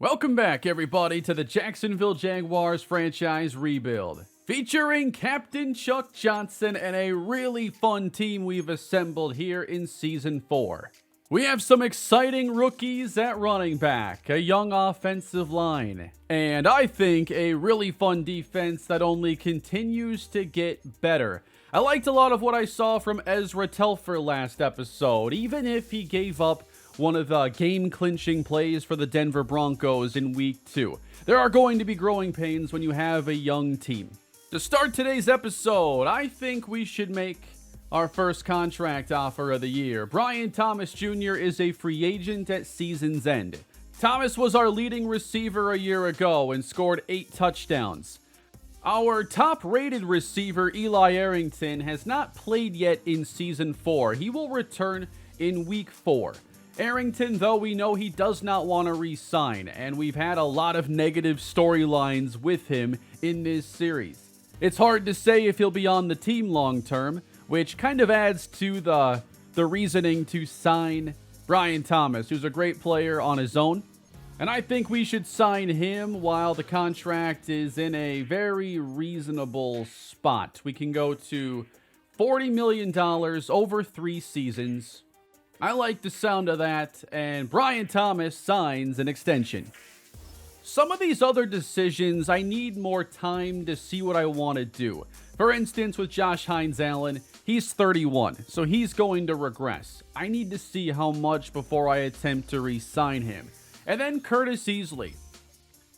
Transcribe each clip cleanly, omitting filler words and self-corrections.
Welcome back, everybody, to the Jacksonville Jaguars franchise rebuild, featuring Captain Chuck Johnson and a really fun team we've assembled here in Season 4. We have some exciting rookies at running back, a young offensive line, and I think a really fun defense that only continues to get better. I liked a lot of what I saw from Ezra Telfer last episode, even if he gave up one of the game-clinching plays for the Denver Broncos in Week 2. There are going to be growing pains when you have a young team. To start today's episode, I think we should make our first contract offer of the year. Brian Thomas Jr. is a free agent at season's end. Thomas was our leading receiver a year ago and scored 8 touchdowns. Our top-rated receiver, Eli Arrington, has not played yet in Season 4. He will return in Week 4. Arrington, though, we know he does not want to re-sign, and we've had a lot of negative storylines with him in this series. It's hard to say if he'll be on the team long-term, which kind of adds to the reasoning to sign Brian Thomas, who's a great player on his own. And I think we should sign him while the contract is in a very reasonable spot. We can go to $40 million over 3 seasons. I like the sound of that, and Brian Thomas signs an extension. Some of these other decisions, I need more time to see what I want to do. For instance, with Josh Hines-Allen, he's 31, so he's going to regress. I need to see how much before I attempt to re-sign him. And then Curtis Easley.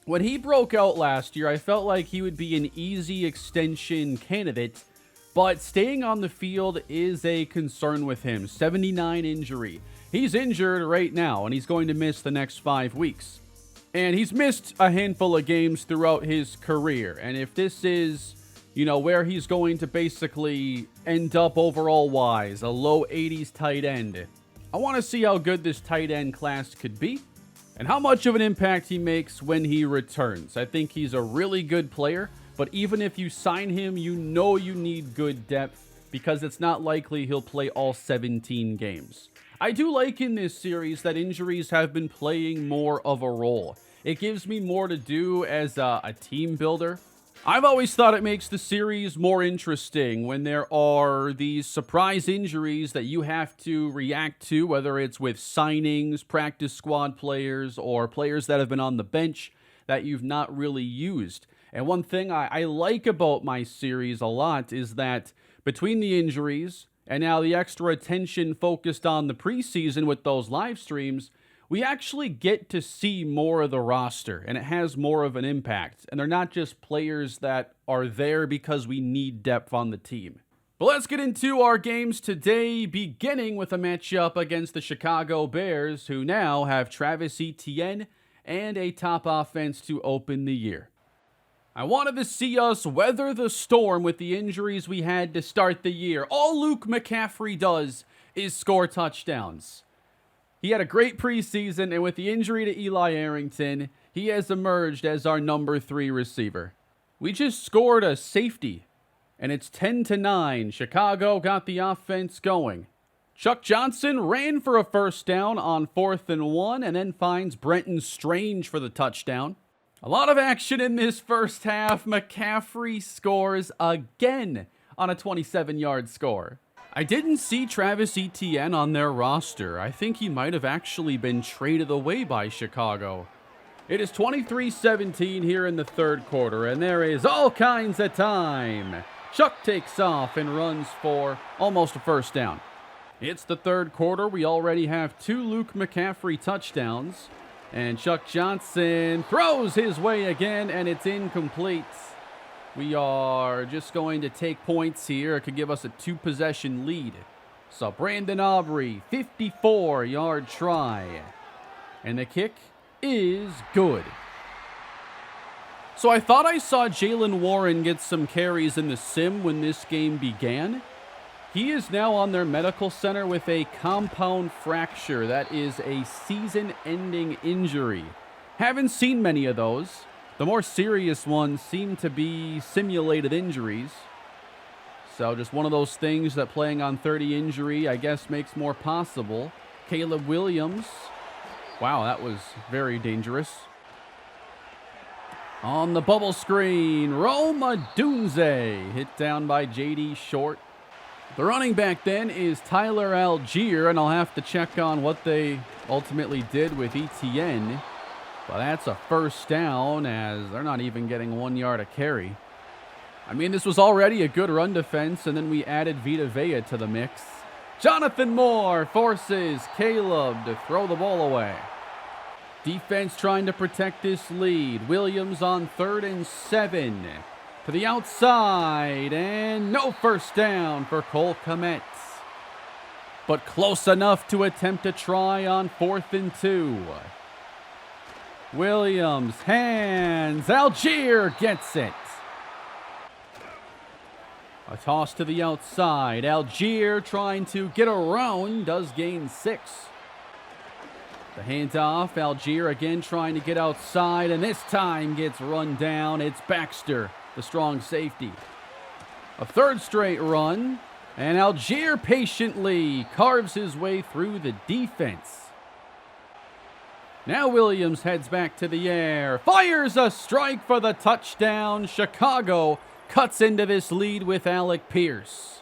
When he broke out last year, I felt like he would be an easy extension candidate, but staying on the field is a concern with him. 79 injury. He's injured right now, and he's going to miss the next 5 weeks. And he's missed a handful of games throughout his career. And if this is, where he's going to basically end up overall-wise, a low 80s tight end, I want to see how good this tight end class could be and how much of an impact he makes when he returns. I think he's a really good player. But even if you sign him, you need good depth because it's not likely he'll play all 17 games. I do like in this series that injuries have been playing more of a role. It gives me more to do as a team builder. I've always thought it makes the series more interesting when there are these surprise injuries that you have to react to, whether it's with signings, practice squad players, or players that have been on the bench that you've not really used. And one thing I like about my series a lot is that between the injuries and now the extra attention focused on the preseason with those live streams, we actually get to see more of the roster, and it has more of an impact. And they're not just players that are there because we need depth on the team. But let's get into our games today, beginning with a matchup against the Chicago Bears, who now have Travis Etienne and a top offense to open the year. I wanted to see us weather the storm with the injuries we had to start the year. All Luke McCaffrey does is score touchdowns. He had a great preseason, and with the injury to Eli Arrington, he has emerged as our number 3 receiver. We just scored a safety, and it's 10-9. Chicago got the offense going. Chuck Johnson ran for a first down on 4th and 1, and then finds Brenton Strange for the touchdown. A lot of action in this first half. McCaffrey scores again on a 27-yard score. I didn't see Travis Etienne on their roster. I think he might have actually been traded away by Chicago. It is 23-17 here in the third quarter, and there is all kinds of time. Chuck takes off and runs for almost a first down. It's the third quarter. We already have 2 Luke McCaffrey touchdowns. And Chuck Johnson throws his way again, and it's incomplete. We are just going to take points here. It could give us a 2-possession lead. So Brandon Aubrey, 54-yard try. And the kick is good. So I thought I saw Jaylen Warren get some carries in the sim when this game began. He is now on their medical center with a compound fracture. That is a season-ending injury. Haven't seen many of those. The more serious ones seem to be simulated injuries. So just one of those things that playing on 30 injury, I guess, makes more possible. Caleb Williams. Wow, that was very dangerous. On the bubble screen, Rome Odunze, hit down by J.D. Short. The running back then is Tyler Algier, and I'll have to check on what they ultimately did with Etienne. But that's a first down, as they're not even getting 1 yard a carry. I mean, this was already a good run defense, and then we added Vita Vea to the mix. Jonathan Moore forces Caleb to throw the ball away. Defense trying to protect this lead. Williams on 3rd and 7. To the outside, and no first down for Cole Kmet. But close enough to attempt a try on 4th and 2. Williams, hands, Algier gets it. A toss to the outside. Algier trying to get around, does gain 6. The handoff, Algier again trying to get outside, and this time gets run down. It's Baxter, the strong safety. A 3rd straight run, and Algier patiently carves his way through the defense. Now Williams heads back to the air, fires a strike for the touchdown. Chicago cuts into this lead with Alec Pierce.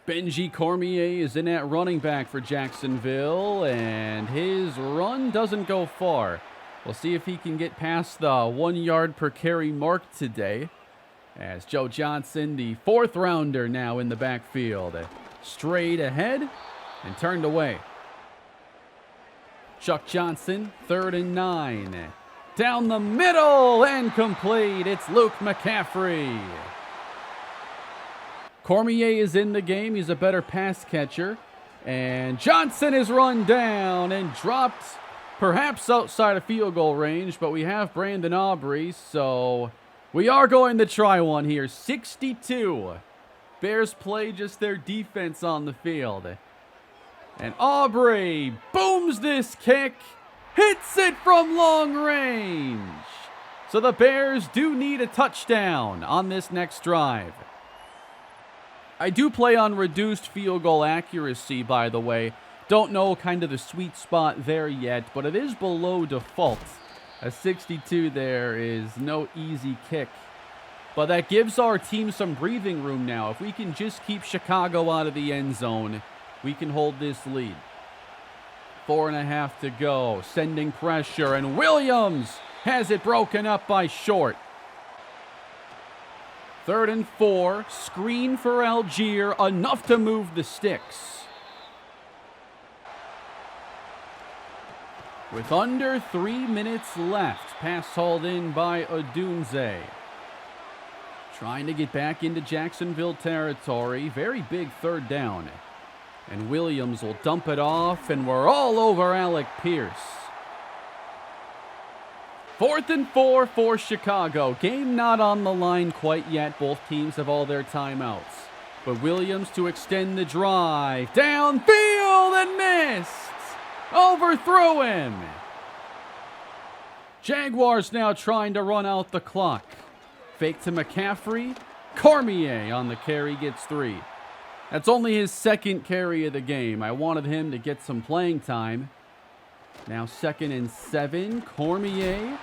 Benji Cormier is in at running back for Jacksonville, and his run doesn't go far. We'll see if he can get past the 1 yard per carry mark today, as Joe Johnson, the 4th rounder, now in the backfield. Straight ahead and turned away. Chuck Johnson, 3rd and 9. Down the middle and complete. It's Luke McCaffrey. Cormier is in the game. He's a better pass catcher. And Johnson is run down and dropped perhaps outside of field goal range, but we have Brandon Aubrey, so we are going to try one here. 62. Bears play just their defense on the field. And Aubrey booms this kick, hits it from long range. So the Bears do need a touchdown on this next drive. I do play on reduced field goal accuracy, by the way. Don't know kind of the sweet spot there yet, but it is below default. A 62 there is no easy kick. But that gives our team some breathing room now. If we can just keep Chicago out of the end zone, we can hold this lead. 4.5 to go, sending pressure, and Williams has it broken up by Short. 3rd and 4, screen for Algier, enough to move the sticks. With under 3 minutes left, pass hauled in by Odunze. Trying to get back into Jacksonville territory, very big 3rd down. And Williams will dump it off, and we're all over Alec Pierce. 4th and 4 for Chicago. Game not on the line quite yet. Both teams have all their timeouts. But Williams to extend the drive. Downfield and missed. Overthrew him. Jaguars now trying to run out the clock. Fake to McCaffrey. Cormier on the carry gets 3. That's only his 2nd carry of the game. I wanted him to get some playing time. Now 2nd and 7. Cormier,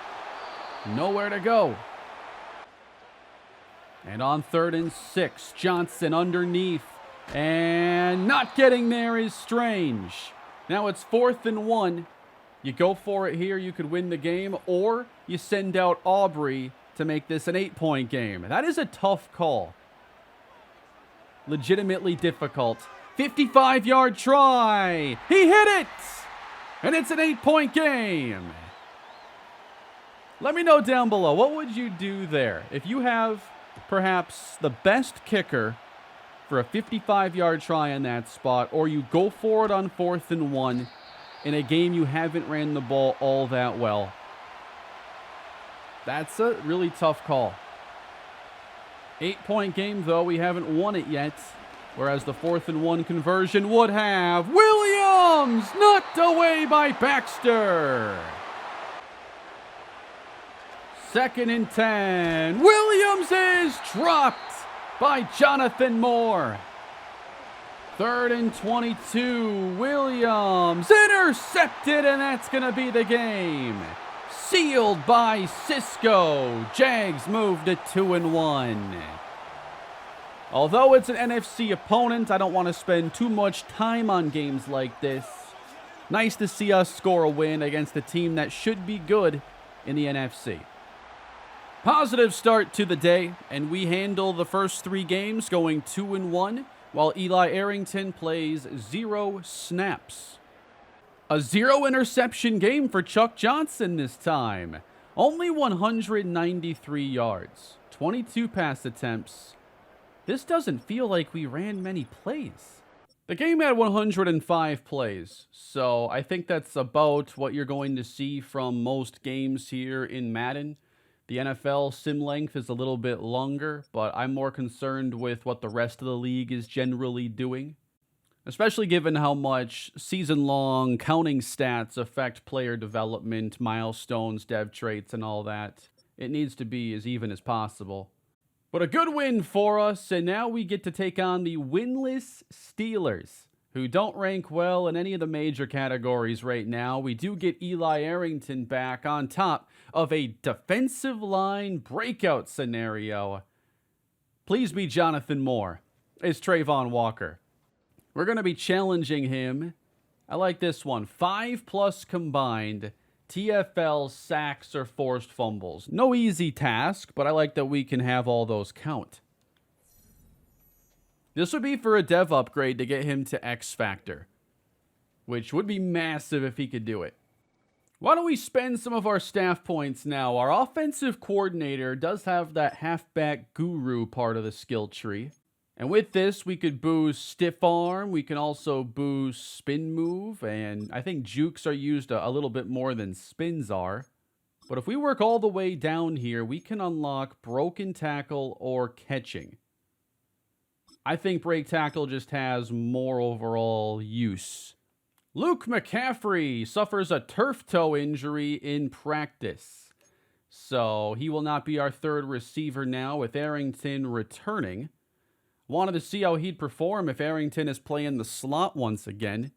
nowhere to go. And on 3rd and 6, Johnson underneath. And not getting there is Strange. Now it's 4th and 1. You go for it here, you could win the game, or you send out Aubrey to make this an 8-point game. That is a tough call. Legitimately difficult. 55-yard try. He hit it! And it's an 8-point game. Let me know down below, what would you do there? If you have perhaps the best kicker for a 55-yard try in that spot, or you go for it on 4th and 1 in a game you haven't ran the ball all that well. That's a really tough call. 8-point game, though. We haven't won it yet. Whereas the 4th and 1 conversion would have. Williams knocked away by Baxter. 2nd and 10. Williams is dropped by Jonathan Moore. 3rd and 22. Williams intercepted, and that's going to be the game. Sealed by Cisco. Jags move to 2-1. Although it's an NFC opponent, I don't want to spend too much time on games like this. Nice to see us score a win against a team that should be good in the NFC. Positive start to the day, and we handle the first 3 games going 2-1, while Eli Arrington plays 0 snaps. A 0 interception game for Chuck Johnson this time. Only 193 yards, 22 pass attempts. This doesn't feel like we ran many plays. The game had 105 plays, so I think that's about what you're going to see from most games here in Madden. The NFL sim length is a little bit longer, but I'm more concerned with what the rest of the league is generally doing, especially given how much season-long counting stats affect player development, milestones, dev traits, and all that. It needs to be as even as possible. But a good win for us, and now we get to take on the winless Steelers, who don't rank well in any of the major categories right now. We do get Eli Arrington back on top of a defensive line breakout scenario. Please be Jonathan Moore. It's Trayvon Walker. We're going to be challenging him. I like this one. 5+ combined TFL sacks or forced fumbles. No easy task, but I like that we can have all those count. This would be for a dev upgrade to get him to X Factor, which would be massive if he could do it. Why don't we spend some of our staff points now? Our offensive coordinator does have that halfback guru part of the skill tree. And with this, we could boost stiff arm. We can also boost spin move. And I think jukes are used a little bit more than spins are. But if we work all the way down here, we can unlock broken tackle or catching. I think break tackle just has more overall use. Luke McCaffrey suffers a turf toe injury in practice. So he will not be our third receiver now with Arrington returning. Wanted to see how he'd perform if Arrington is playing the slot once again.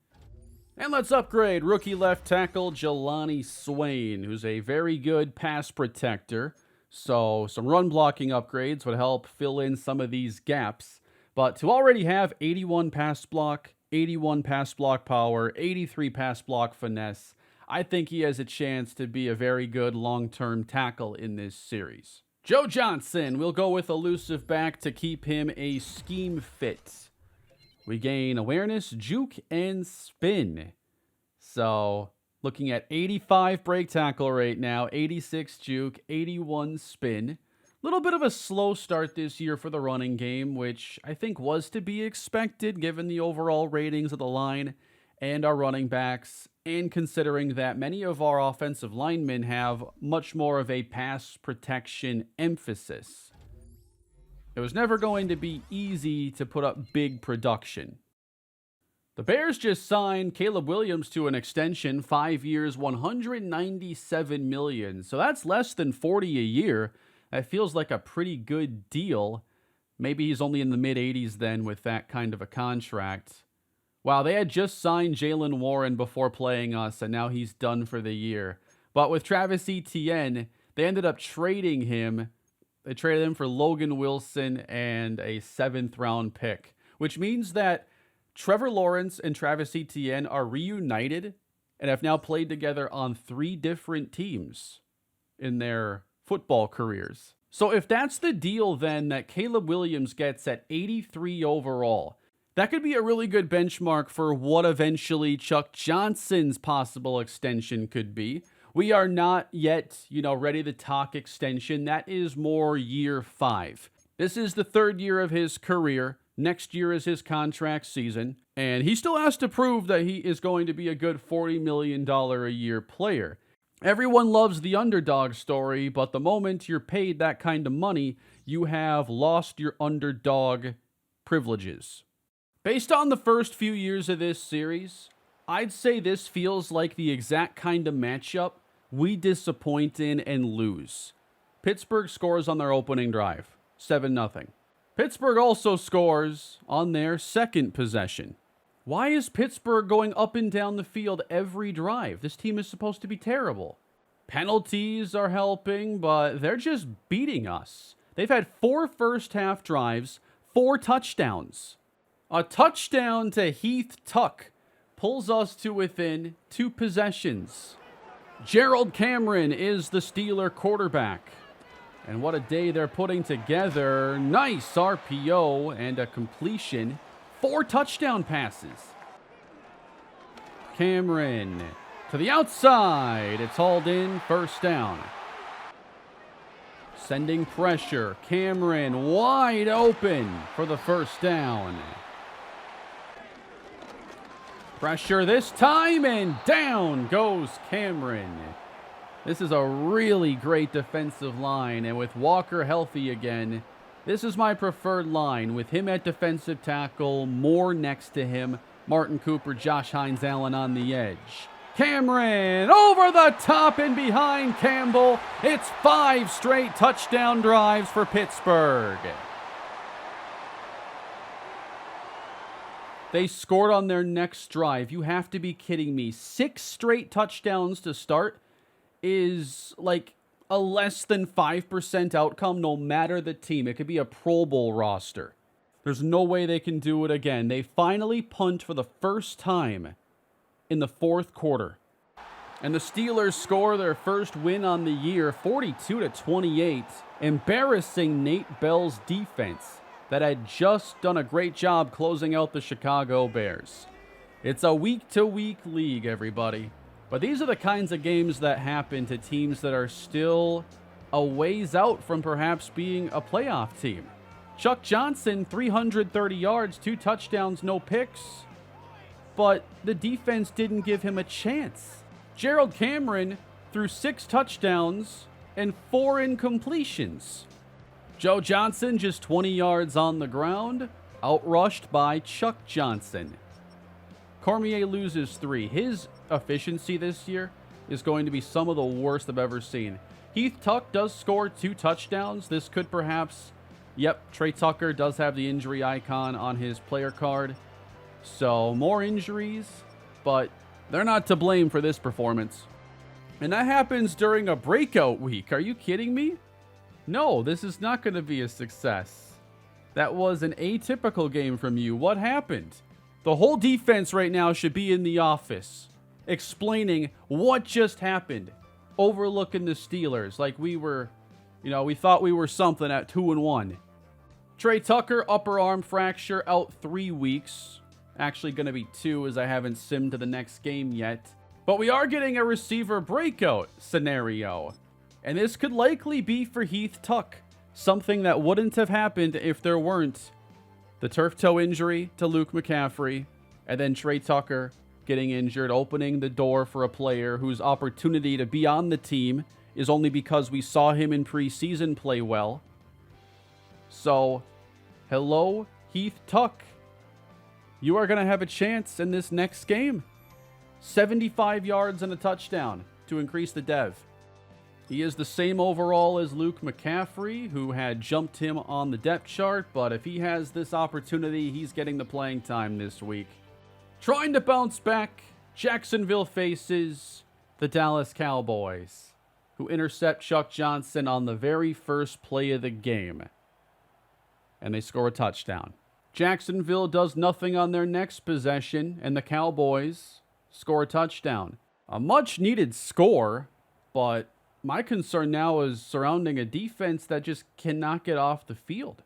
And let's upgrade rookie left tackle Jelani Swain, who's a very good pass protector. So some run blocking upgrades would help fill in some of these gaps. But to already have 81 pass block, 81 pass block power, 83 pass block finesse, I think he has a chance to be a very good long-term tackle in this series. Joe Johnson, we'll go with elusive back to keep him a scheme fit. We gain awareness, juke, and spin. So, looking at 85 break tackle right now, 86 juke, 81 spin. Little bit of a slow start this year for the running game, which I think was to be expected given the overall ratings of the line and our running backs, and considering that many of our offensive linemen have much more of a pass protection emphasis. It was never going to be easy to put up big production. The Bears just signed Caleb Williams to an extension, 5 years, $197 million. So that's less than $40 a year. That feels like a pretty good deal. Maybe he's only in the mid-80s then with that kind of a contract. Wow, they had just signed Jaylen Warren before playing us, and now he's done for the year. But with Travis Etienne, they ended up trading him. They traded him for Logan Wilson and a 7th-round pick, which means that Trevor Lawrence and Travis Etienne are reunited and have now played together on 3 different teams in their football careers. So if that's the deal then that Caleb Williams gets at 83 overall, that could be a really good benchmark for what eventually Chuck Johnson's possible extension could be. We are not yet, ready to talk extension. That is more year 5. This is the 3rd year of his career. Next year is his contract season. And he still has to prove that he is going to be a good $40 million a year player. Everyone loves the underdog story, but the moment you're paid that kind of money, you have lost your underdog privileges. Based on the first few years of this series, I'd say this feels like the exact kind of matchup we disappoint in and lose. Pittsburgh scores on their opening drive, 7-0. Pittsburgh also scores on their second possession. Why is Pittsburgh going up and down the field every drive? This team is supposed to be terrible. Penalties are helping, but they're just beating us. They've had 4 first-half drives, 4 touchdowns. A touchdown to Heath Tuck pulls us to within 2 possessions. Gerald Cameron is the Steeler quarterback. And what a day they're putting together. Nice RPO and a completion. 4 touchdown passes. Cameron to the outside. It's hauled in, first down. Sending pressure. Cameron wide open for the first down. Pressure this time, and down goes Cameron. This is a really great defensive line, and with Walker healthy again, this is my preferred line. With him at defensive tackle, Moore next to him, Martin Cooper, Josh Hines-Allen on the edge. Cameron over the top and behind Campbell. It's 5 straight touchdown drives for Pittsburgh. They scored on their next drive. You have to be kidding me. 6 straight touchdowns to start is like a less than 5% outcome no matter the team. It could be a Pro Bowl roster. There's no way they can do it again. They finally punt for the first time in the 4th quarter. And the Steelers score their first win on the year, 42-28, embarrassing Nate Bell's defense that had just done a great job closing out the Chicago Bears. It's a week-to-week league, everybody. But these are the kinds of games that happen to teams that are still a ways out from perhaps being a playoff team. Chuck Johnson, 330 yards, 2 touchdowns, no picks. But the defense didn't give him a chance. Gerald Cameron threw 6 touchdowns and 4 incompletions. Joe Johnson just 20 yards on the ground, outrushed by Chuck Johnson. Cormier loses 3. His efficiency this year is going to be some of the worst I've ever seen. Heath Tuck does score 2 touchdowns. This could perhaps, Trey Tucker does have the injury icon on his player card. So more injuries, but they're not to blame for this performance. And that happens during a breakout week. Are you kidding me? No, this is not going to be a success. That was an atypical game from you. What happened? The whole defense right now should be in the office explaining what just happened, overlooking the Steelers like we were, we thought we were something at 2-1. Trey Tucker, upper arm fracture, out 3 weeks. Actually going to be 2 as I haven't simmed to the next game yet. But we are getting a receiver breakout scenario. And this could likely be for Heath Tuck. Something that wouldn't have happened if there weren't the turf toe injury to Luke McCaffrey, and then Trey Tucker getting injured, opening the door for a player whose opportunity to be on the team is only because we saw him in preseason play well. So, hello, Heath Tuck. You are going to have a chance in this next game. 75 yards and a touchdown to increase the dev. He is the same overall as Luke McCaffrey, who had jumped him on the depth chart, but if he has this opportunity, he's getting the playing time this week. Trying to bounce back, Jacksonville faces the Dallas Cowboys, who intercept Chuck Johnson on the very first play of the game. And they score a touchdown. Jacksonville does nothing on their next possession, and the Cowboys score a touchdown. A much-needed score, but my concern now is surrounding a defense that just cannot get off the field.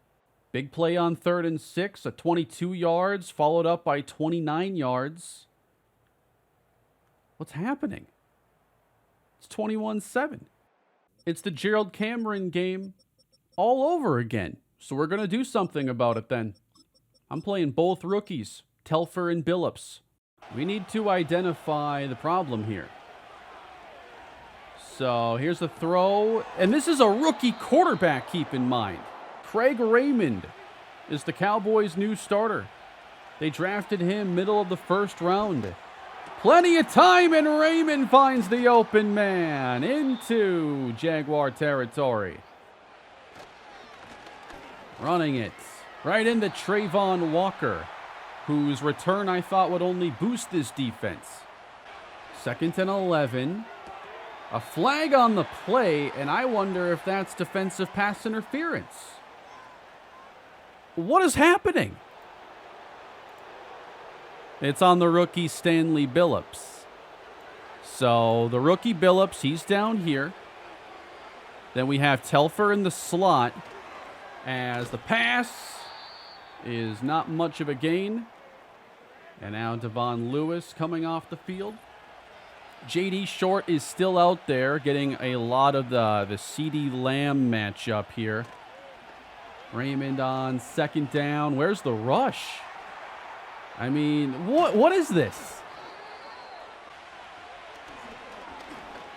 Big play on 3rd and 6, a 22 yards, followed up by 29 yards. What's happening? It's 21-7. It's the Gerald Cameron game all over again. So we're going to do something about it then. I'm playing both rookies, Telfer and Billups. We need to identify the problem here. So here's the throw. And this is a rookie quarterback, keep in mind. Craig Raymond is the Cowboys' new starter. They drafted him middle of the 1st round. Plenty of time, and Raymond finds the open man into Jaguar territory. Running it right into Trayvon Walker, whose return I thought would only boost this defense. 2nd and 11. A flag on the play, and I wonder if that's defensive pass interference. What is happening? It's on the rookie Stanley Billups. So the rookie Billups, he's down here. Then we have Telfer in the slot as the pass is not much of a gain. And now Devon Lewis coming off the field. J.D. Short is still out there getting a lot of the CeeDee Lamb matchup here. Raymond on second down. Where's the rush? I mean, what is this?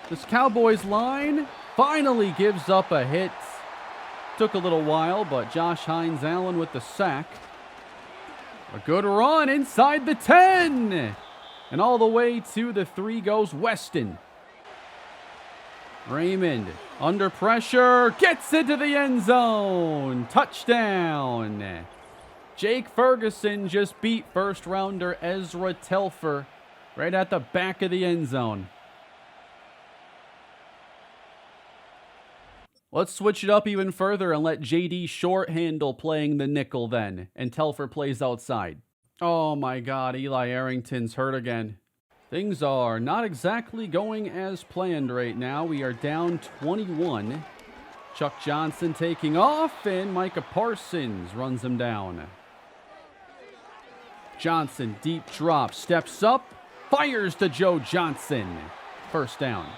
This Cowboys line finally gives up a hit. Took a little while, but Josh Hines-Allen with the sack. A good run inside the 10. And all the way to the 3 goes Weston. Raymond under pressure. Gets into the end zone. Touchdown. Jake Ferguson just beat first rounder Ezra Telfer right at the back of the end zone. Let's switch it up even further and let J.D. Short handle playing the nickel then, and Telfer plays outside. Oh my God, Eli Arrington's hurt again. Things are not exactly going as planned right now. We are down 21. Chuck Johnson taking off, and Micah Parsons runs him down. Johnson, deep drop, steps up, fires to Joe Johnson. First down.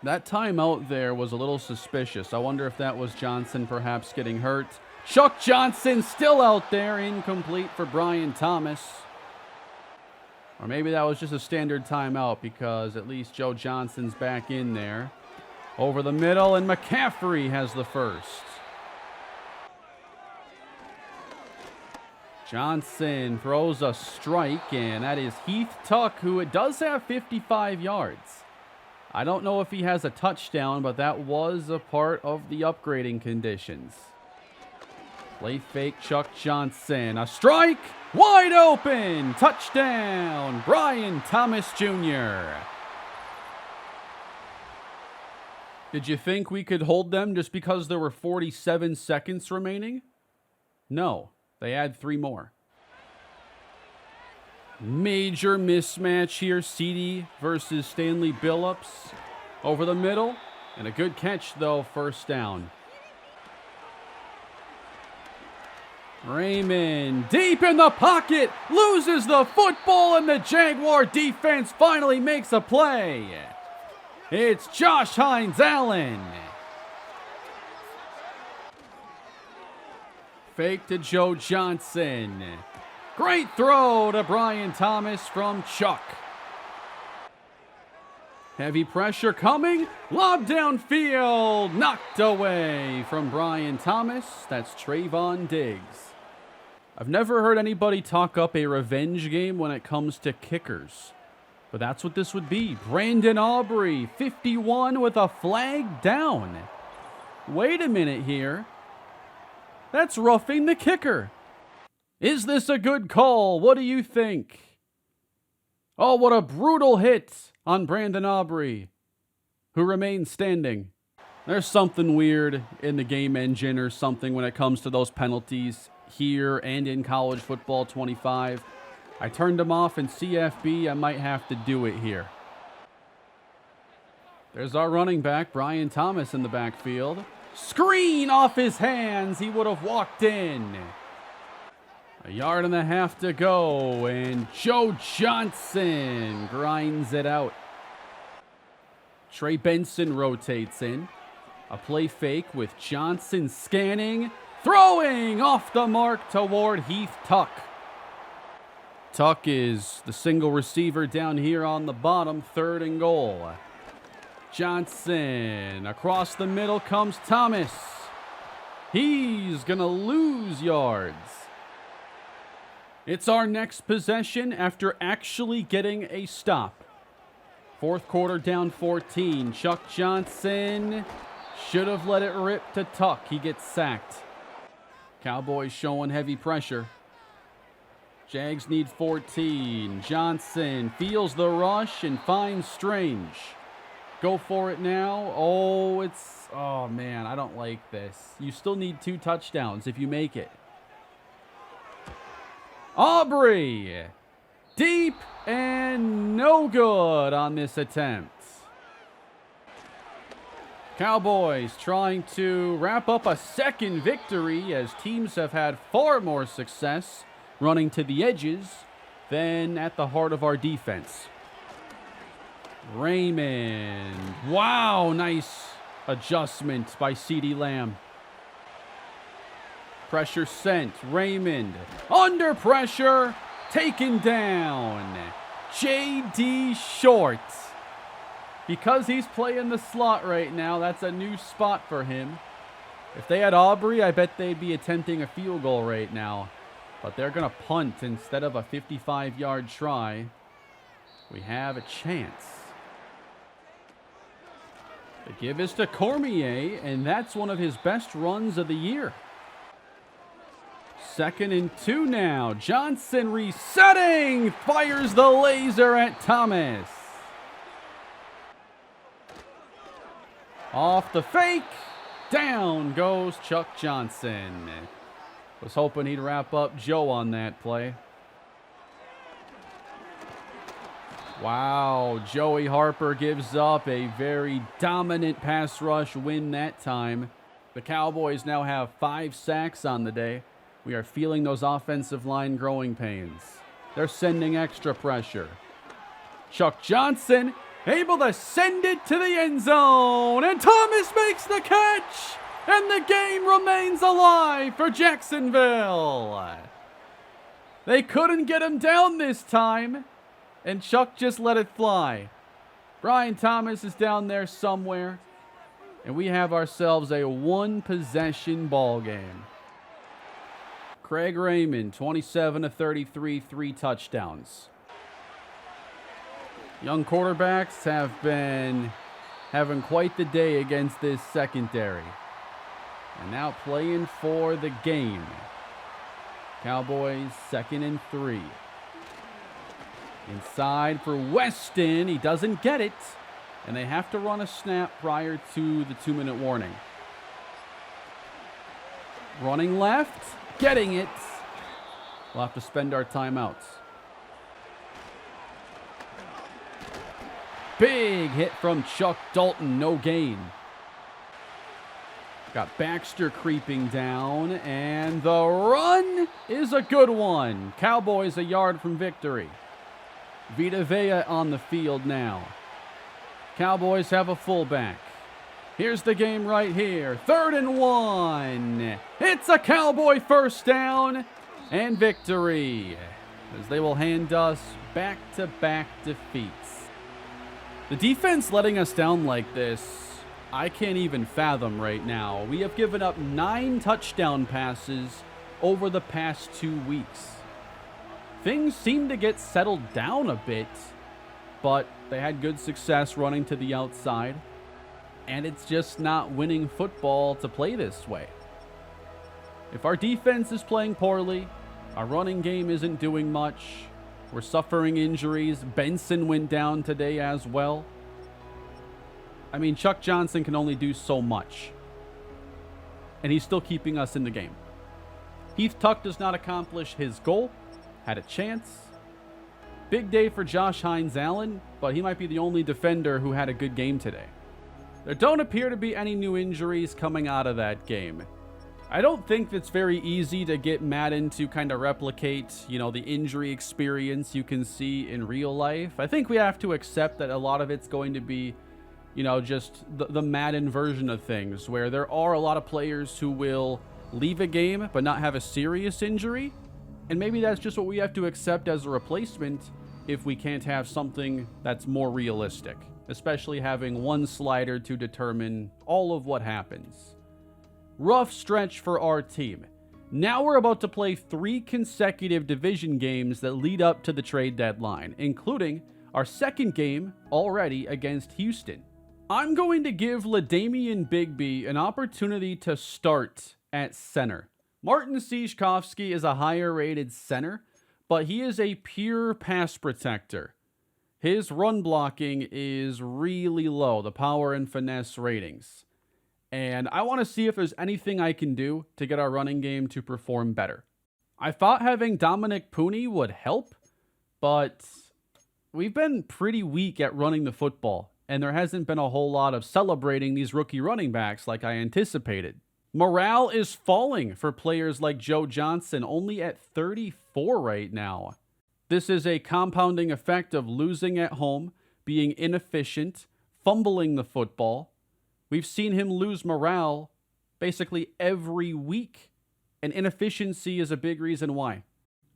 That timeout there was a little suspicious. I wonder if that was Johnson perhaps getting hurt. Chuck Johnson still out there, incomplete for Brian Thomas. Or maybe that was just a standard timeout because at least Joe Johnson's back in there. Over the middle, and McCaffrey has the first. Johnson throws a strike, and that is Heath Tuck, who does have 55 yards. I don't know if he has a touchdown, but that was a part of the upgrading conditions. Play fake Chuck Johnson. A strike, wide open, touchdown, Brian Thomas Jr. Did you think we could hold them just because there were 47 seconds remaining? No, they add 3 more. Major mismatch here. CeeDee versus Stanley Billups. Over the middle. And a good catch, though. First down. Raymond deep in the pocket. Loses the football, and the Jaguar defense finally makes a play. It's Josh Hines-Allen. Fake to Joe Johnson. Great throw to Brian Thomas from Chuck. Heavy pressure coming. Lob downfield. Knocked away from Brian Thomas. That's Trayvon Diggs. I've never heard anybody talk up a revenge game when it comes to kickers. But that's what this would be. Brandon Aubrey, 51 with a flag down. Wait a minute here. That's roughing the kicker. Is this a good call? What do you think? Oh, what a brutal hit on Brandon Aubrey, who remains standing. There's something weird in the game engine or something when it comes to those penalties here and in college football 25. I turned them off in CFB. I might have to do it here. There's our running back, Brian Thomas, in the backfield. Screen off his hands. He would have walked in. 1.5 yards to go, and Joe Johnson grinds it out. Trey Benson rotates in. A play fake with Johnson scanning, throwing off the mark toward Heath Tuck. Tuck is the single receiver down here on the bottom, 3rd and goal. Johnson, across the middle comes Thomas. He's gonna lose yards. It's our next possession after actually getting a stop. 4th quarter down 14. Chuck Johnson should have let it rip to Tuck. He gets sacked. Cowboys showing heavy pressure. Jags need 14. Johnson feels the rush and finds Strange. Go for it now. Oh man, I don't like this. You still need 2 touchdowns if you make it. Aubrey, deep and no good on this attempt. Cowboys trying to wrap up a second victory as teams have had far more success running to the edges than at the heart of our defense. Raymond. Wow, nice adjustment by CeeDee Lamb. Pressure sent. Raymond under pressure. Taken down. J.D. Short. Because he's playing the slot right now, that's a new spot for him. If they had Aubrey, I bet they'd be attempting a field goal right now. But they're going to punt instead of a 55-yard try. We have a chance. The give is to Cormier, and that's one of his best runs of the year. 2nd and 2 now. Johnson resetting. Fires the laser at Thomas. Off the fake. Down goes Chuck Johnson. Was hoping he'd wrap up Joe on that play. Wow, Joey Harper gives up a very dominant pass rush win that time. The Cowboys now have 5 sacks on the day. We are feeling those offensive line growing pains. They're sending extra pressure. Chuck Johnson able to send it to the end zone, and Thomas makes the catch, and the game remains alive for Jacksonville. They couldn't get him down this time, and Chuck just let it fly. Brian Thomas is down there somewhere, and we have ourselves a 1-possession ball game. Craig Raymond, 27 of 33, 3 touchdowns. Young quarterbacks have been having quite the day against this secondary. And now playing for the game. Cowboys 2nd and 3. Inside for Weston. He doesn't get it. And they have to run a snap prior to the 2-minute warning. Running left. Getting it. We'll have to spend our timeouts. Big hit from Chuck Dalton. No gain. Got Baxter creeping down. And the run is a good one. Cowboys a yard from victory. Vita Vea on the field now. Cowboys have a fullback. Here's the game right here. 3rd and 1. It's a Cowboy first down and victory, as they will hand us back-to-back defeats. The defense letting us down like this, I can't even fathom right now. We have given up 9 touchdown passes over the past 2 weeks. Things seem to get settled down a bit, but they had good success running to the outside. And it's just not winning football to play this way. If our defense is playing poorly, our running game isn't doing much, we're suffering injuries, Benson went down today as well. I mean, Chuck Johnson can only do so much. And he's still keeping us in the game. Heath Tuck does not accomplish his goal. Had a chance. Big day for Josh Hines-Allen, but he might be the only defender who had a good game today. There don't appear to be any new injuries coming out of that game. I don't think it's very easy to get Madden to kind of replicate, the injury experience you can see in real life. I think we have to accept that a lot of it's going to be, just the Madden version of things, where there are a lot of players who will leave a game but not have a serious injury. And maybe that's just what we have to accept as a replacement if we can't have something that's more realistic, especially having one slider to determine all of what happens. Rough stretch for our team. Now we're about to play 3 consecutive division games that lead up to the trade deadline, including our second game already against Houston. I'm going to give LaDamian Bigby an opportunity to start at center. Martin Szyszkowski is a higher rated center, but he is a pure pass protector. his run blocking is really low, the power and finesse ratings. And I want to see if there's anything I can do to get our running game to perform better. I thought having Dominic Pooney would help, but we've been pretty weak at running the football, and there hasn't been a whole lot of celebrating these rookie running backs like I anticipated. Morale is falling for players like Joe Johnson, only at 34 right now. This is a compounding effect of losing at home, being inefficient, fumbling the football. We've seen him lose morale basically every week, and inefficiency is a big reason why.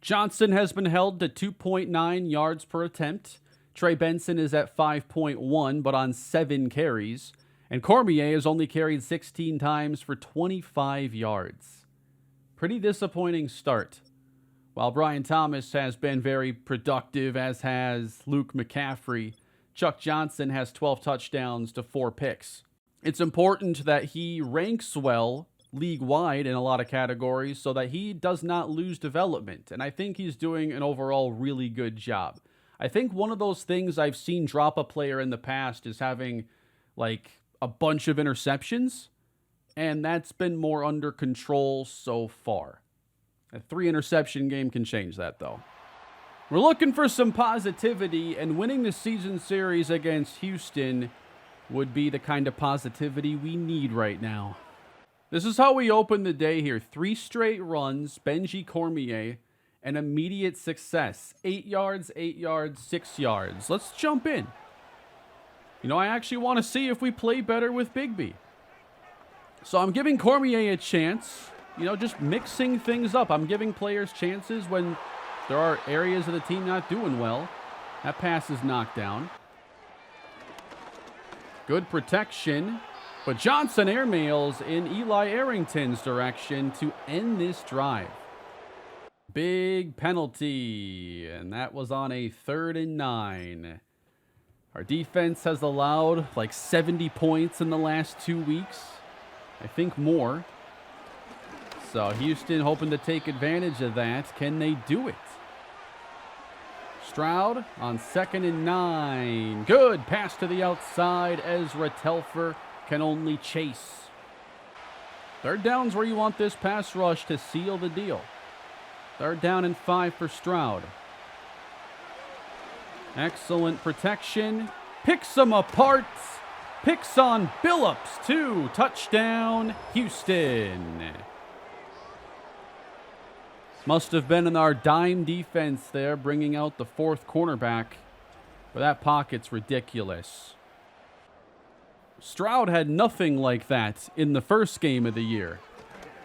Johnson has been held to 2.9 yards per attempt. Trey Benson is at 5.1, but on 7 carries. And Cormier has only carried 16 times for 25 yards. Pretty disappointing start. While Brian Thomas has been very productive, as has Luke McCaffrey, Chuck Johnson has 12 touchdowns to 4 picks. It's important that he ranks well league-wide in a lot of categories so that he does not lose development. And I think he's doing an overall really good job. I think one of those things I've seen drop a player in the past is having, like, a bunch of interceptions. And that's been more under control so far. A 3-interception game can change that, though. We're looking for some positivity, and winning the season series against Houston would be the kind of positivity we need right now. This is how we open the day here. 3 straight runs, Benji Cormier, and immediate success. 8 yards, 8 yards, 6 yards. Let's jump in. You know, I actually want to see if we play better with Bigby. So I'm giving Cormier a chance. You know, just mixing things up. I'm giving players chances when there are areas of the team not doing well. That pass is knocked down. Good protection. But Johnson airmails in Eli Arrington's direction to end this drive. Big penalty, and that was on a 3rd and 9. Our defense has allowed like 70 points in the last 2 weeks. I think more. So Houston hoping to take advantage of that. Can they do it? Stroud on 2nd and 9. Good pass to the outside. Ezra Telfer can only chase. 3rd down's where you want this pass rush to seal the deal. 3rd down and 5 for Stroud. Excellent protection. Picks them apart. Picks on Billups, 2. Touchdown, Houston. Must have been in our dime defense there, bringing out the 4th cornerback. But that pocket's ridiculous. Stroud had nothing like that in the first game of the year.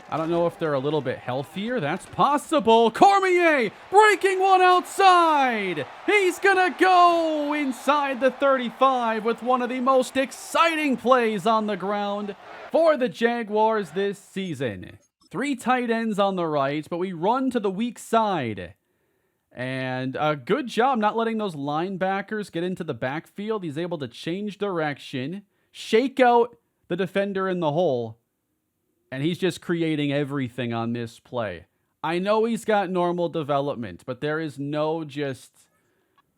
I don't know if they're a little bit healthier. That's possible. Cormier breaking one outside. He's going to go inside the 35 with one of the most exciting plays on the ground for the Jaguars this season. 3 tight ends on the right, but we run to the weak side. And a good job not letting those linebackers get into the backfield. He's able to change direction, shake out the defender in the hole, and he's just creating everything on this play. I know he's got normal development, but there is no just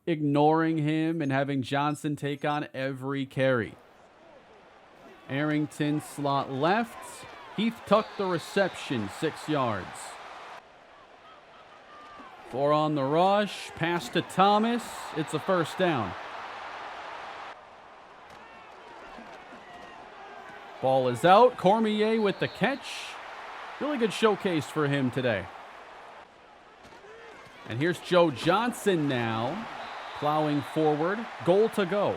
ignoring him and having Johnson take on every carry. Arrington slot left. Heath tucked the reception, 6 yards. 4 on the rush. Pass to Thomas. It's a 1st down. Ball is out. Cormier with the catch. Really good showcase for him today. And here's Joe Johnson now, plowing forward. Goal to go.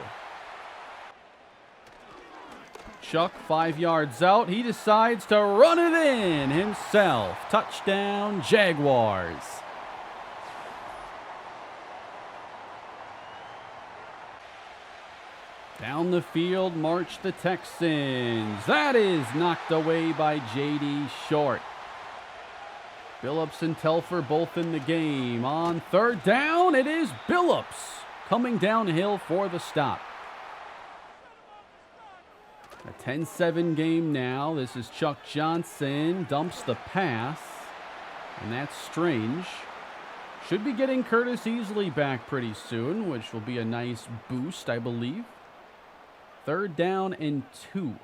Chuck 5 yards out. He decides to run it in himself. Touchdown, Jaguars. Down the field march the Texans. That is knocked away by J.D. Short. Billups and Telfer both in the game. On 3rd down, it is Billups coming downhill for the stop. A 10-7 game now. This is Chuck Johnson. Dumps the pass. And that's Strange. Should be getting Curtis Easley back pretty soon, which will be a nice boost, I believe. 3rd down and 2.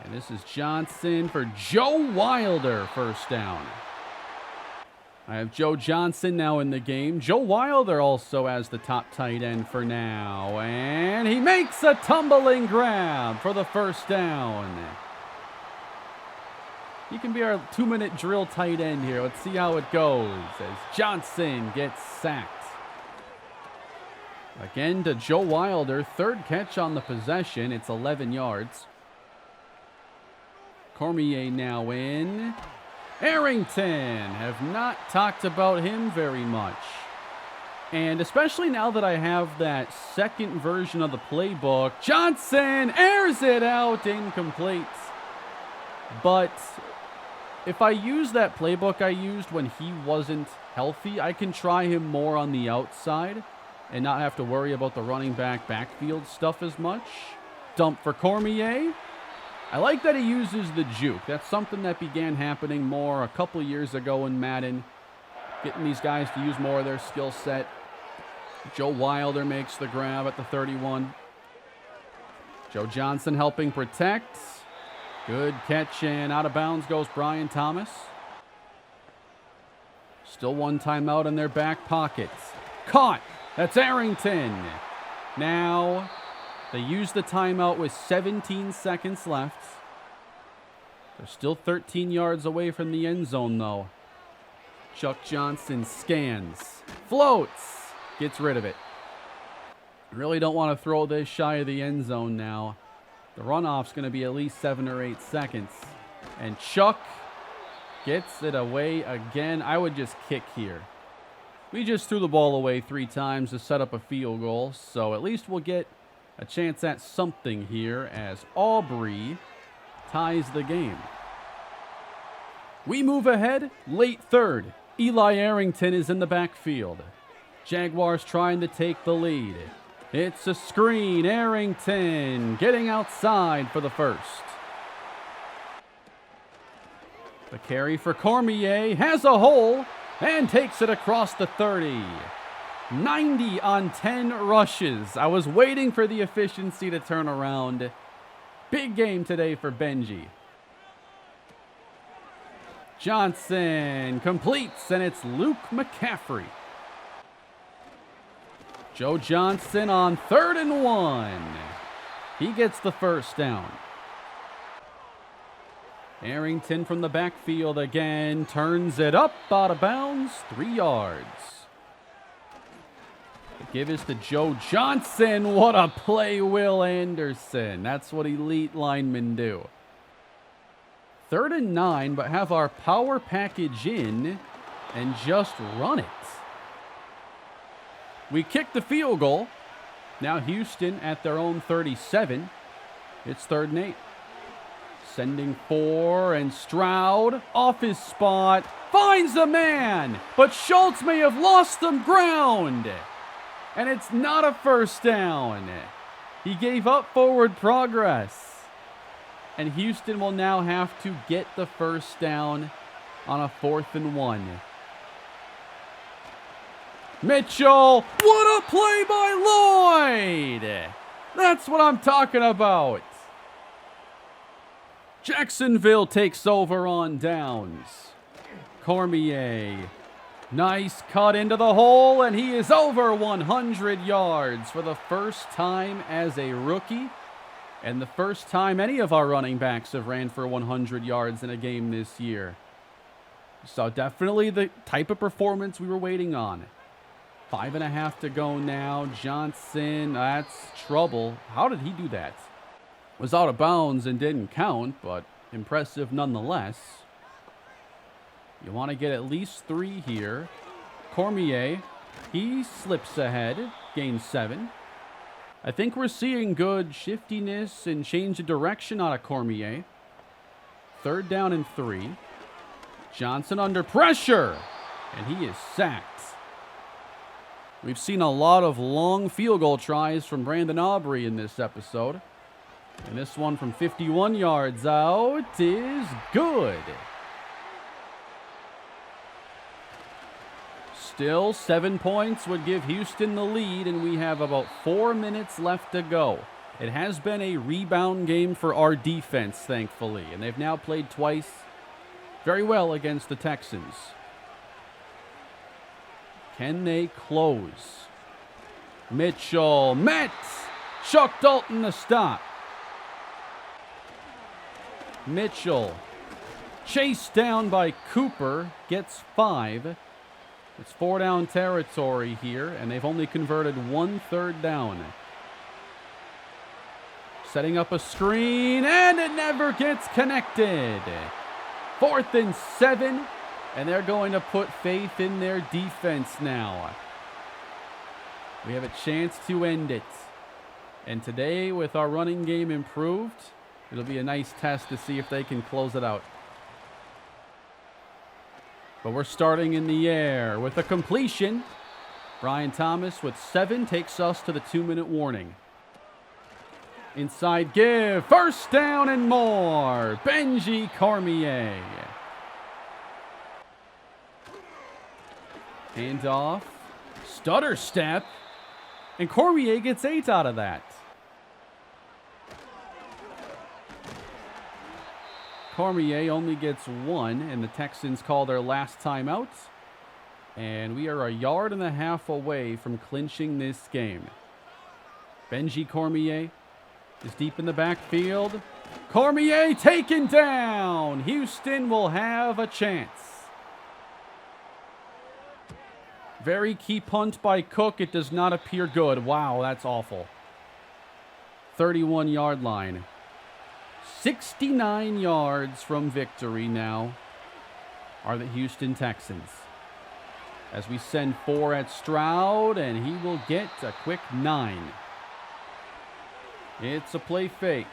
And this is Johnson for Joe Wilder, 1st down. I have Joe Johnson now in the game. Joe Wilder also as the top tight end for now. And he makes a tumbling grab for the 1st down. He can be our 2-minute drill tight end here. Let's see how it goes as Johnson gets sacked. Again to Joe Wilder. 3rd catch on the possession. It's 11 yards. Cormier now in. Arrington, have not talked about him very much. And especially now that I have that second version of the playbook, Johnson airs it out, incomplete. But if I use that playbook I used when he wasn't healthy, I can try him more on the outside and not have to worry about the running back backfield stuff as much. Dump for Cormier. I like that he uses the juke. That's something that began happening more a couple years ago in Madden. Getting these guys to use more of their skill set. Joe Wilder makes the grab at the 31. Joe Johnson helping protect. Good catch, and out of bounds goes Brian Thomas. Still 1 timeout in their back pocket. Caught. That's Arrington. Now they use the timeout with 17 seconds left. They're still 13 yards away from the end zone, though. Chuck Johnson scans, floats, gets rid of it. Really don't want to throw this shy of the end zone now. The runoff's going to be at least 7 or 8 seconds. And Chuck gets it away again. I would just kick here. We just threw the ball away 3 times to set up a field goal, so at least we'll get a chance at something here as Aubrey ties the game. We move ahead, late 3rd. Eli Arrington is in the backfield. Jaguars trying to take the lead. It's a screen. Arrington getting outside for the 1st. The carry for Cormier has a hole and takes it across the 30. 90 on 10 rushes. I was waiting for the efficiency to turn around. Big game today for Benji. Johnson completes, and it's Luke McCaffrey. Joe Johnson on 3rd and 1. He gets the 1st down. Arrington from the backfield again. Turns it up out of bounds. 3 yards. The give is to Joe Johnson. What a play, Will Anderson. That's what elite linemen do. 3rd and 9, but have our power package in and just run it. We kick the field goal. Now Houston at their own 37. It's 3rd and 8. Sending 4, and Stroud off his spot. Finds a man, but Schultz may have lost some ground. And it's not a 1st down. He gave up forward progress. And Houston will now have to get the 1st down on a 4th and 1. Mitchell, what a play by Lloyd! That's what I'm talking about. Jacksonville takes over on downs. Cormier, nice cut into the hole, and he is over 100 yards for the 1st time as a rookie. And the 1st time any of our running backs have ran for 100 yards in a game this year. So definitely the type of performance we were waiting on. 5.5 to go now. Johnson, that's trouble. How did he do that? Was out of bounds and didn't count, but impressive nonetheless. You want to get at least 3 here. Cormier, he slips ahead, gains 7. I think we're seeing good shiftiness and change of direction out of Cormier. 3rd down and 3. Johnson under pressure, and he is sacked. We've seen a lot of long field goal tries from Brandon Aubrey in this episode. And this one from 51 yards out is good. Still, 7 points would give Houston the lead, and we have about 4 minutes left to go. It has been a rebound game for our defense, thankfully, and they've now played twice very well against the Texans. Can they close? Mitchell, Chuck Dalton the stop. Mitchell, chased down by Cooper, gets 5. It's 4 down territory here, and they've only converted 1 third down. Setting up a screen, and it never gets connected. 4th and 7, and they're going to put faith in their defense now. We have a chance to end it. And today, with our running game improved, it'll be a nice test to see if they can close it out. But we're starting in the air with a completion. Brian Thomas with 7 takes us to the 2-minute warning. Inside give, 1st down and more. Benji Cormier. Handoff, stutter step, and Cormier gets 8 out of that. Cormier only gets 1, and the Texans call their last timeout. And we are a 1.5 yards away from clinching this game. Benji Cormier is deep in the backfield. Cormier taken down. Houston will have a chance. Very key punt by Cook. It does not appear good. Wow, that's awful. 31-yard line. 69 yards from victory now are the Houston Texans. As we send 4 at Stroud, and he will get a quick 9. It's a play fake.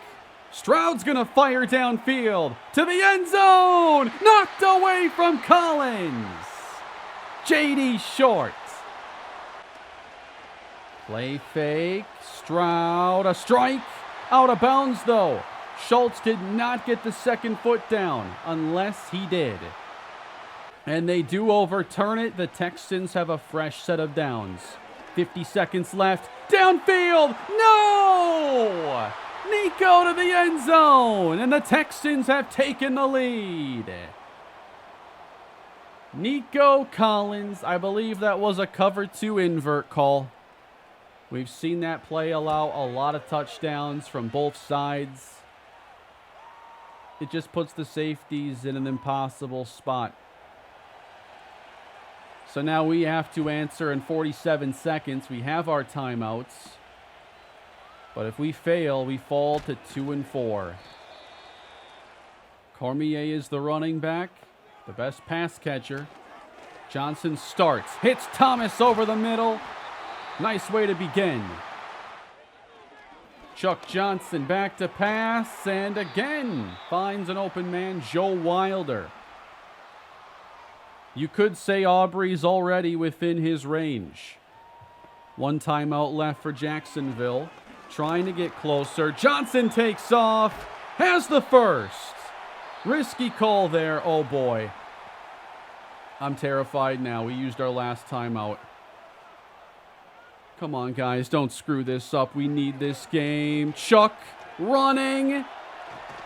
Stroud's going to fire downfield to the end zone. Knocked away from Collins. J.D. Short. Play fake. Stroud, a strike. Out of bounds, though. Schultz did not get the second foot down, unless he did. And they do overturn it. The Texans have a fresh set of downs. 50 seconds left. Downfield! No! Nico to the end zone, and the Texans have taken the lead. Nico Collins, I believe that was a cover 2 invert call. We've seen that play allow a lot of touchdowns from both sides. It just puts the safeties in an impossible spot. So now we have to answer in 47 seconds. We have our timeouts. But if we fail, we fall to 2-4. Cormier is the running back, the best pass catcher. Johnson starts, hits Thomas over the middle. Nice way to begin. Chuck Johnson back to pass, and again finds an open man, Joe Wilder. You could say Aubrey's already within his range. 1 timeout left for Jacksonville. Trying to get closer. Johnson takes off. Has the first. Risky call there. Oh boy. I'm terrified now. We used our last timeout. Come on, guys. Don't screw this up. We need this game. Chuck running.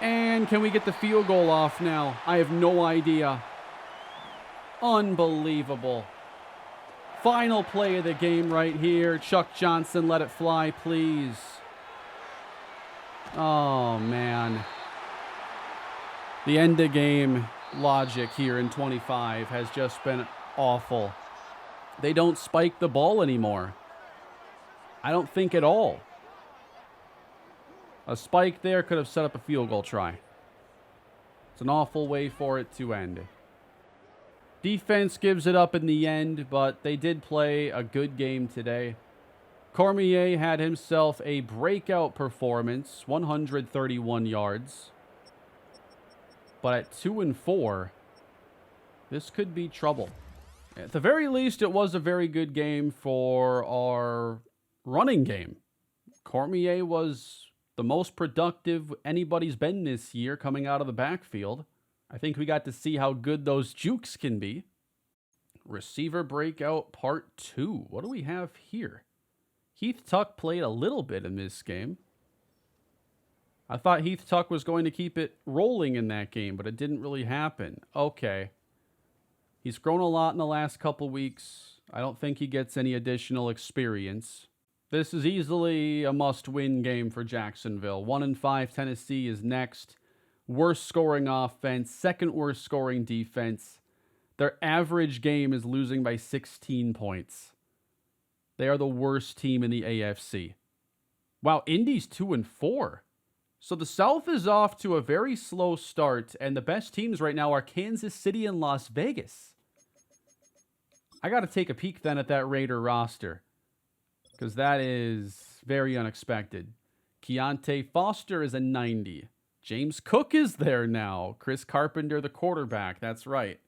And can we get the field goal off now? I have no idea. Unbelievable. Final play of the game right here. Chuck Johnson, let it fly, please. Oh, man. The end of game logic here in 25 has just been awful. They don't spike the ball anymore. I don't think at all. A spike there could have set up a field goal try. It's an awful way for it to end. Defense gives it up in the end, but they did play a good game today. Cormier had himself a breakout performance, 131 yards. But at 2-4, this could be trouble. At the very least, it was a very good game for our running game. Cormier was the most productive anybody's been this year coming out of the backfield. I think we got to see how good those jukes can be. Receiver breakout part 2. What do we have here? Heath Tuck played a little bit in this game. I thought Heath Tuck was going to keep it rolling in that game, but it didn't really happen. Okay. He's grown a lot in the last couple weeks. I don't think he gets any additional experience. This is easily a must-win game for Jacksonville. 1-5 Tennessee is next. Worst scoring offense, second worst scoring defense. Their average game is losing by 16 points. They are the worst team in the AFC. Wow, Indy's 2-4. So the South is off to a very slow start, and the best teams right now are Kansas City and Las Vegas. I got to take a peek then at that Raider roster, because that is very unexpected. Keontae Foster is a 90. James Cook is there now. Chris Carpenter, the quarterback. That's right.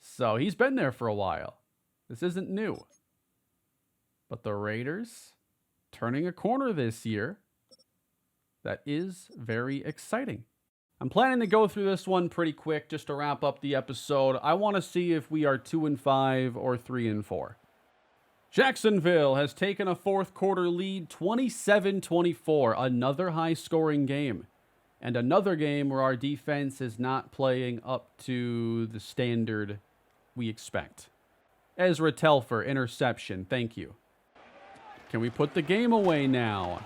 So he's been there for a while. This isn't new. But the Raiders turning a corner this year. That is very exciting. I'm planning to go through this one pretty quick just to wrap up the episode. I want to see if we are 2-5 or 3-4. Jacksonville has taken a fourth quarter lead, 27-24. Another high-scoring game. And another game where our defense is not playing up to the standard we expect. Ezra Telfer, interception. Thank you. Can we put the game away now?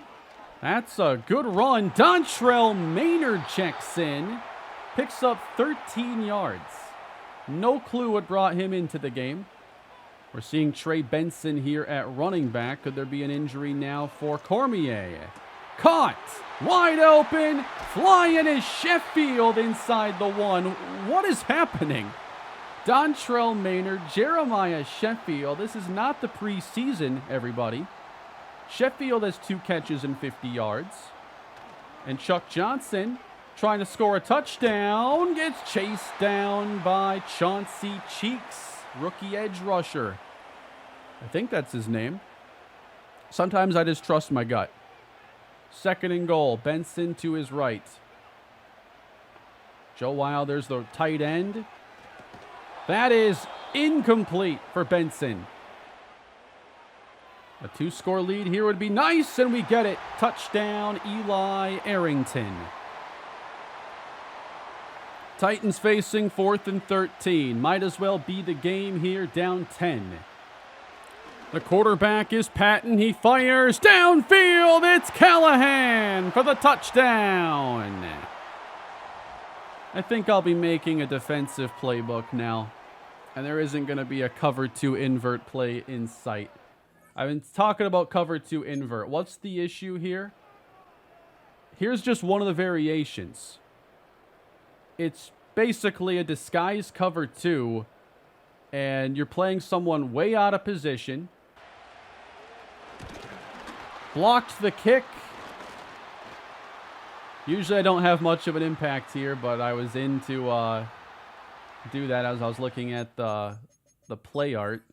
That's a good run. Dontrell Maynard checks in. Picks up 13 yards. No clue what brought him into the game. We're seeing Trey Benson here at running back. Could there be an injury now for Cormier? Caught! Wide open! Flying is Sheffield inside the 1. What is happening? Dontrell Maynard, Jeremiah Sheffield. This is not the preseason, everybody. Sheffield has 2 catches and 50 yards. And Chuck Johnson, trying to score a touchdown, gets chased down by Chauncey Cheeks, rookie edge rusher. I think that's his name. Sometimes I just trust my gut. 2nd and goal. Benson to his right. Joe Wilder's the tight end. That is incomplete for Benson. A 2-score lead here would be nice, and we get it. Touchdown, Eli Arrington. Titans facing 4th and 13. Might as well be the game here, down 10. The quarterback is Patton. He fires downfield. It's Callahan for the touchdown. I think I'll be making a defensive playbook now. And there isn't going to be a cover 2 invert play in sight. I've been talking about cover 2 invert. What's the issue here? Here's just one of the variations. It's basically a disguised cover 2, and you're playing someone way out of position. Blocked the kick. Usually I don't have much of an impact here, but I was in to do that as I was looking at the play art.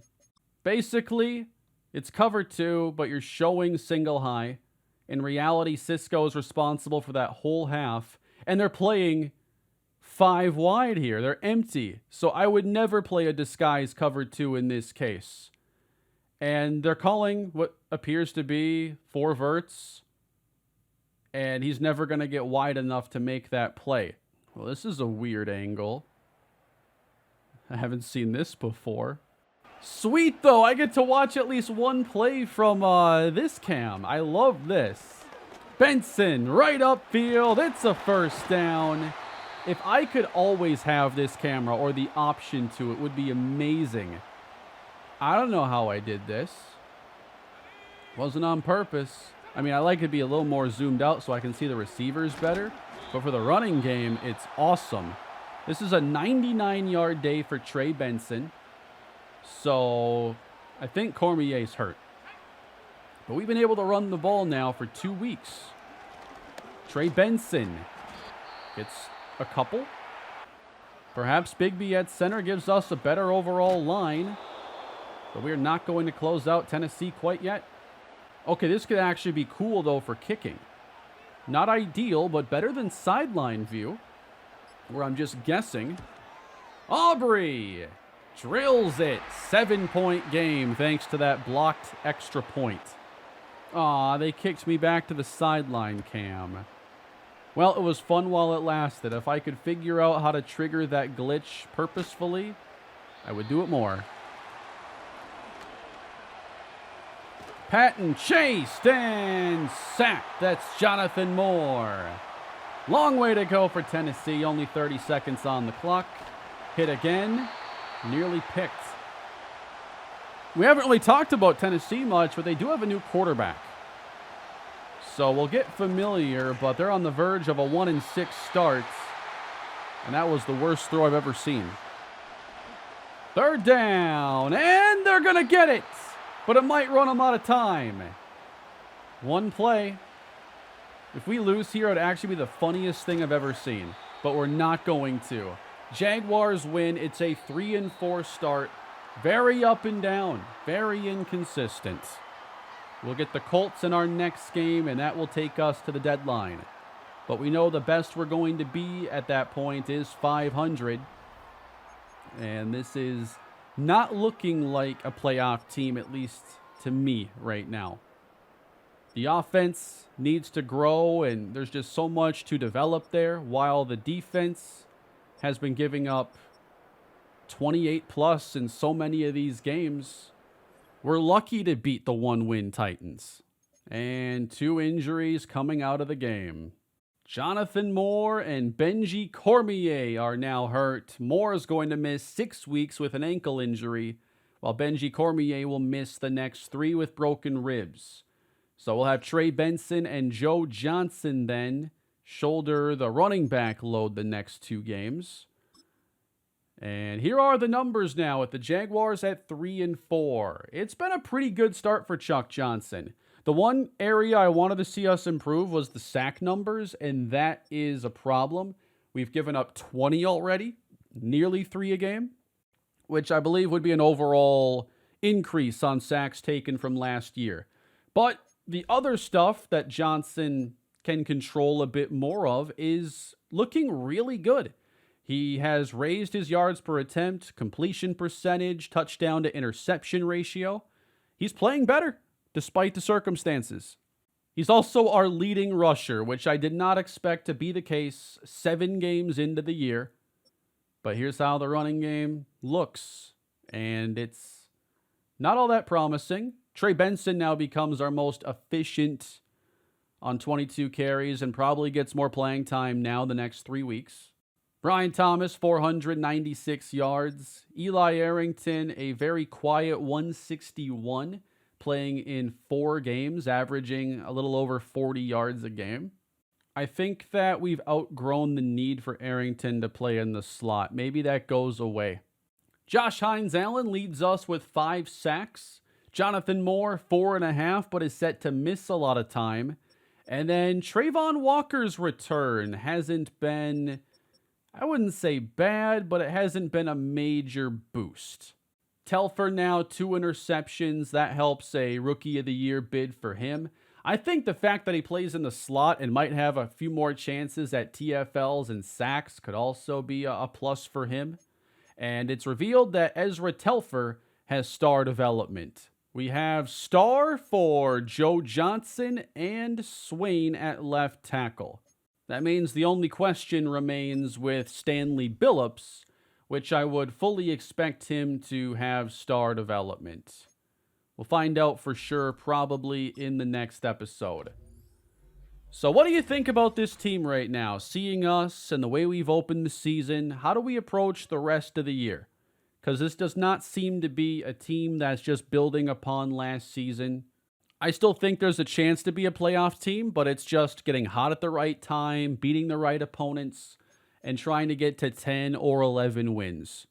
Basically, it's cover 2, but you're showing single high. In reality, Cisco is responsible for that whole half, and they're playing 5 wide here. They're empty. So I would never play a disguise cover 2 in this case. And they're calling what appears to be 4 verts, and he's never going to get wide enough to make that play. Well, this is a weird angle. I haven't seen this before. Sweet, though. I get to watch at least one play from this cam. I love this. Benson, right upfield. It's a first down. If I could always have this camera or the option to, it would be amazing. I don't know how I did this. Wasn't on purpose. I mean, I like it to be a little more zoomed out so I can see the receivers better. But for the running game, it's awesome. This is a 99-yard day for Trey Benson. So I think Cormier's hurt. But we've been able to run the ball now for 2 weeks. Trey Benson gets a couple. Perhaps Bigby at center gives us a better overall line. But we are not going to close out Tennessee quite yet. Okay, this could actually be cool, though, for kicking. Not ideal, but better than sideline view, where I'm just guessing. Aubrey Drills it. 7-point game thanks to that blocked extra point. Aw, they kicked me back to the sideline cam. Well, it was fun while it lasted. If I could figure out how to trigger that glitch purposefully, I would do it more. Patton chased and sacked. That's Jonathan Moore. Long way to go for Tennessee. Only 30 seconds on the clock. Hit again. Nearly picked. We haven't really talked about Tennessee much, but they do have a new quarterback. So we'll get familiar, but they're on the verge of a 1-6 start. And that was the worst throw I've ever seen. Third down, and they're going to get it. But it might run them out of time. One play. If we lose here, it would actually be the funniest thing I've ever seen. But we're not going to. Jaguars win. It's a 3-4 start. Very up and down. Very inconsistent. We'll get the Colts in our next game, and that will take us to the deadline. But we know the best we're going to be at that point is 500. And this is not looking like a playoff team, at least to me right now. The offense needs to grow, and there's just so much to develop there, while the defense has been giving up 28 plus in so many of these games. We're lucky to beat the 1-win Titans. And 2 injuries coming out of the game. Jonathan Moore and Benji Cormier are now hurt. Moore is going to miss 6 weeks with an ankle injury, while Benji Cormier will miss the next 3 with broken ribs. So we'll have Trey Benson and Joe Johnson then shoulder the running back load the next 2 games. And here are the numbers now with the Jaguars at 3-4. It's been a pretty good start for Chuck Johnson. The one area I wanted to see us improve was the sack numbers, and that is a problem. We've given up 20 already, nearly 3 a game, which I believe would be an overall increase on sacks taken from last year. But the other stuff that Johnson can control a bit more of is looking really good. He has raised his yards per attempt, completion percentage, touchdown to interception ratio. He's playing better, despite the circumstances. He's also our leading rusher, which I did not expect to be the case 7 games into the year. But here's how the running game looks, and it's not all that promising. Trey Benson now becomes our most efficient on 22 carries and probably gets more playing time now the next 3 weeks. Brian Thomas, 496 yards. Eli Arrington, a very quiet 161, playing in 4 games, averaging a little over 40 yards a game. I think that we've outgrown the need for Arrington to play in the slot. Maybe that goes away. Josh Hines-Allen leads us with 5 sacks. Jonathan Moore, 4.5, but is set to miss a lot of time. And then Trayvon Walker's return hasn't been, I wouldn't say bad, but it hasn't been a major boost. Telfer now 2 interceptions. That helps a Rookie of the Year bid for him. I think the fact that he plays in the slot and might have a few more chances at TFLs and sacks could also be a plus for him. And it's revealed that Ezra Telfer has star development. We have star for Joe Johnson and Swain at left tackle. That means the only question remains with Stanley Billups, which I would fully expect him to have star development. We'll find out for sure probably in the next episode. So what do you think about this team right now? Seeing us and the way we've opened the season, how do we approach the rest of the year? Because this does not seem to be a team that's just building upon last season. I still think there's a chance to be a playoff team, but it's just getting hot at the right time, beating the right opponents, and trying to get to 10 or 11 wins.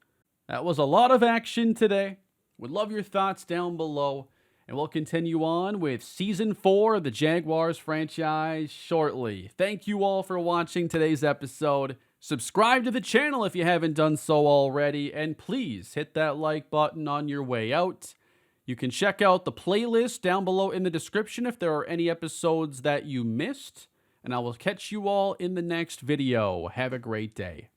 That was a lot of action today. Would love your thoughts down below, and we'll continue on with Season 4 of the Jaguars franchise shortly. Thank you all for watching today's episode. Subscribe to the channel if you haven't done so already, and please hit that like button on your way out. You can check out the playlist down below in the description if there are any episodes that you missed, and I will catch you all in the next video. Have a great day.